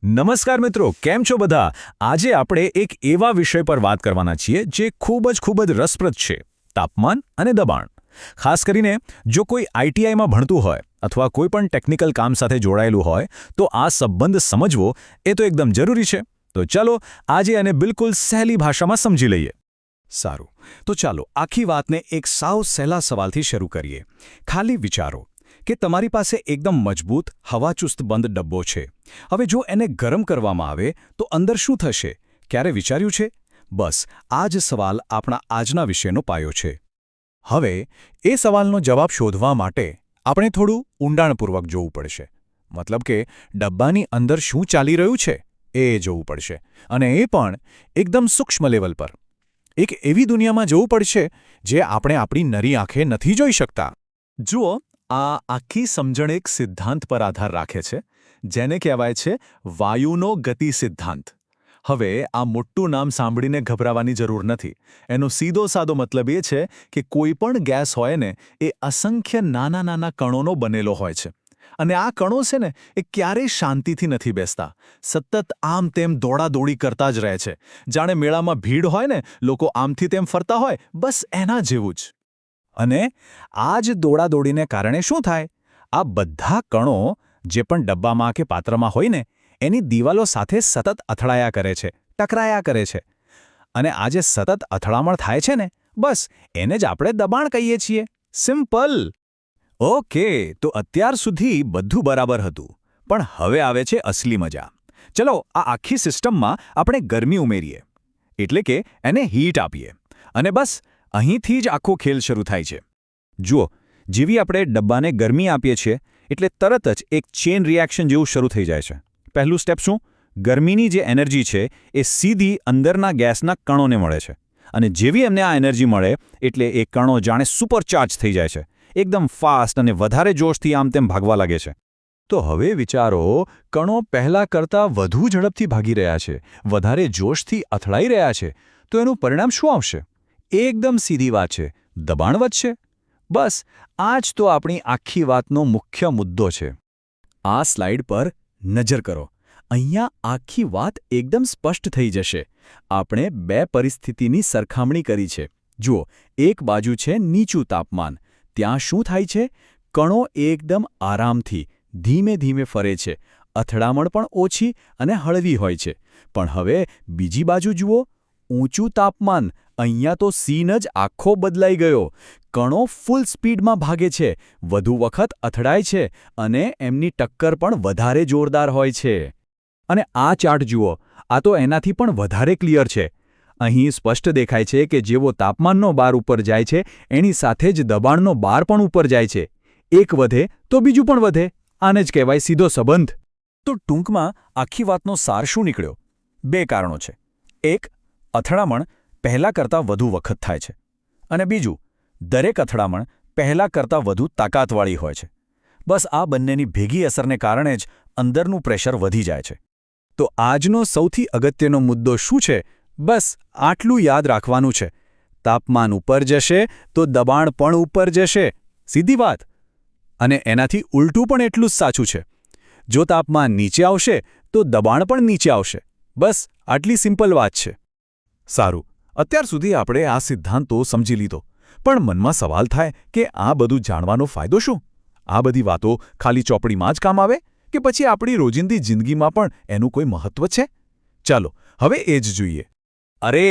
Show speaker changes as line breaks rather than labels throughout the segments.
નમસ્કાર મિત્રો, કેમ છો બધા? આજે આપણે એક એવા વિષય પર વાત કરવાના છીએ જે ખૂબ જ રસપ્રદ છે: તાપમાન અને દબાણ. ખાસ કરીને જો કોઈ આઈટીઆઈમાં ભણતું હોય અથવા કોઈ પણ ટેકનિકલ કામ સાથે જોડાયેલું હોય તો આ સંબંધ સમજવો એ તો એકદમ જરૂરી છે. તો ચાલો આજે આને બિલકુલ સહેલી ભાષામાં સમજી લઈએ. સારું, તો ચાલો આખી વાતને એક સાવ સહેલા સવાલથી શરૂ કરીએ. ખાલી વિચારો કે તમારી પાસે એકદમ મજબૂત હવાચુસ્ત બંધ ડબ્બો છે. હવે જો એને ગરમ કરવામાં આવે તો અંદર શું થશે? ક્યારે વિચાર્યું છે? બસ આ જ સવાલ આપણા આજના વિષયનો પાયો છે. હવે એ સવાલનો જવાબ શોધવા માટે આપણે થોડું ઊંડાણપૂર્વક જોવું પડશે. મતલબ કે ડબ્બાની અંદર શું ચાલી રહ્યું છે એ જોવું પડશે, અને એ પણ એકદમ સૂક્ષ્મ લેવલ પર. એક એવી દુનિયામાં જવું પડશે જે આપણે આપણી નરી આંખે નથી જોઈ શકતા. જુઓ, આ આખી સમજણ એક સિદ્ધાંત પર આધાર રાખે છે, જેને કહેવાય છે વાયુનો ગતિ સિદ્ધાંત. હવે આ મોટું નામ સાંભળીને ગભરાવાની જરૂર નથી. એનો સીધો સાદો મતલબ એ છે કે કોઈ પણ ગેસ હોય ને એ અસંખ્ય નાના નાના કણોનો બનેલો હોય છે. અને આ કણો છે ને એ ક્યારેય શાંતિથી નથી બેસતા. સતત આમ તેમ દોડાદોડી કરતા જ રહે છે. જાણે મેળામાં ભીડ હોય ને, લોકો આમથી તેમ ફરતા હોય, બસ એના જેવું જ. અને આ જ દોડાદોડીને કારણે શું થાય? આ બધા કણો જે પણ ડબ્બામાં કે પાત્રમાં હોય ને, એની દિવાલો સાથે સતત અથડાયા કરે છે, ટકરાયા કરે છે. અને આ જે સતત અથડામણ થાય છે ને, બસ એને જ આપણે દબાણ કહીએ છીએ. સિમ્પલ. ઓકે, તો અત્યાર સુધી બધું બરાબર હતું. પણ હવે આવે છે અસલી મજા. ચલો આ આખી સિસ્ટમમાં આપણે ગરમી ઉમેરીએ, એટલે કે એને હીટ આપીએ. અને બસ અહીંથી જ આખો ખેલ શરૂ થાય છે. જુઓ, જેવી આપણે ડબ્બાને ગરમી આપીએ છીએ એટલે તરત જ એક ચેઇન રિએક્શન જેવું શરૂ થઈ જાય છે. પહેલું સ્ટેપ શું? ગરમીની જે એનર્જી છે એ સીધી અંદરના ગેસના કણોને મળે છે. અને જેવી એમને આ એનર્જી મળે એટલે એ કણો જાણે સુપરચાર્જ થઈ જાય છે. એકદમ ફાસ્ટ અને વધારે જોશથી આમ તેમ ભાગવા લાગે છે. તો હવે વિચારો, કણો પહેલાં કરતાં વધુ ઝડપથી ભાગી રહ્યા છે, વધારે જોશથી અથડાઈ રહ્યા છે. તો એનું પરિણામ શું આવશે? એકદમ સીધી વાત છે, દબાણ વધશે. બસ આ જ તો આપણી આખી વાતનો મુખ્ય મુદ્દો છે. આ સ્લાઇડ પર નજર કરો. અહીંયા આખી વાત એકદમ સ્પષ્ટ થઈ જશે. આપણે બે પરિસ્થિતિની સરખામણી કરી છે. જુઓ, એક બાજુ છે નીચું તાપમાન. ત્યાં શું થાય છે? કણો એકદમ આરામથી ધીમે ધીમે ફરે છે. અથડામણ પણ ઓછી અને હળવી હોય છે. પણ હવે બીજી બાજુ જુઓ, ઊંચું તાપમાન. અહીંયા તો સીન જ આખો બદલાઈ ગયો. કણો ફૂલ સ્પીડમાં ભાગે છે, વધુ વખત અથડાય છે, અને એમની ટક્કર પણ વધારે જોરદાર હોય છે. અને આ ચાર્ટ જુઓ, આ તો એનાથી પણ વધારે ક્લિયર છે. અહીં સ્પષ્ટ દેખાય છે કે જેવો તાપમાનનો બાર ઉપર જાય છે એની સાથે જ દબાણનો બાર પણ ઉપર જાય છે. એક વધે તો બીજું પણ વધે. આને જ કહેવાય સીધો સંબંધ. તો ટૂંકમાં આખી વાતનો સાર શું નીકળ્યો? બે કારણો છે. એક, અથડામણ પહેલાં કરતાં વધુ વખત થાય છે. અને બીજું, દરેક અથડામણ પહેલાં કરતાં વધુ તાકાતવાળી હોય છે. બસ આ બંનેની ભેગી અસરને કારણે જ અંદરનું પ્રેશર વધી જાય છે. તો આજનો સૌથી અગત્યનો મુદ્દો શું છે? બસ આટલું યાદ રાખવાનું છે. તાપમાન ઉપર જશે તો દબાણ પણ ઉપર જશે. સીધી વાત. અને એનાથી ઉલટું પણ એટલું જ સાચું છે. જો તાપમાન નીચે આવશે તો દબાણ પણ નીચે આવશે. બસ આટલી સિમ્પલ વાત છે. સારું, અત્યાર સુધી આપણે આ સિદ્ધાંતો સમજી લીધો. પણ મનમાં સવાલ થાય કે આ બધું જાણવાનો ફાયદો શું? આ બધી વાતો ખાલી ચોપડીમાં જ કામ આવે કે પછી આપણી રોજિંદી જિંદગીમાં પણ એનું કોઈ મહત્વ છે? ચાલો હવે એ જ જોઈએ. અરે,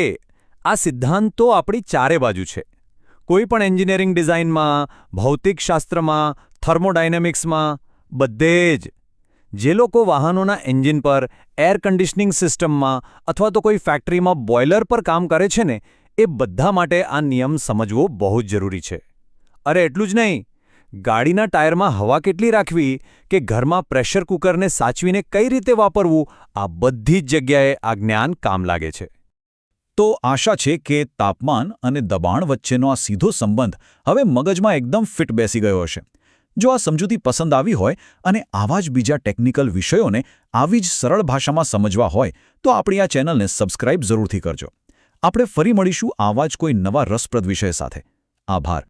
આ સિદ્ધાંત તો આપણી ચારે બાજુ છે. કોઈ પણ એન્જિનિયરિંગ ડિઝાઇનમાં, ભૌતિકશાસ્ત્રમાં, થર્મોડાયનેમિક્સમાં, બધે જ. જે લોકો વાહનોના એન્જિન પર, એર કન્ડિશનિંગ સિસ્ટમમાં અથવા તો કોઈ ફેક્ટરીમાં બોઇલર પર કામ કરે છે ને, એ બધા માટે આ નિયમ સમજવો બહુ જ જરૂરી છે. અરે એટલું જ નહીં, ગાડીના ટાયરમાં હવા કેટલી રાખવી કે ઘરમાં પ્રેશર કુકરને સાચવીને કઈ રીતે વાપરવું, આ બધી જ જગ્યાએ આ જ્ઞાન કામ લાગે છે. તો આશા છે કે તાપમાન અને દબાણ વચ્ચેનો આ સીધો સંબંધ હવે મગજમાં એકદમ ફિટ બેસી ગયો હશે. જો આ સમજૂતી પસંદ આવી હોય અને આવા જ બીજા ટેકનિકલ વિષયોને આવી જ સરળ ભાષામાં સમજવા હોય તો આપણી આ ચેનલને સબસ્ક્રાઇબ જરૂરથી કરજો. આપણે ફરી મળીશું આવા જ કોઈ નવા રસપ્રદ વિષય સાથે. આભાર.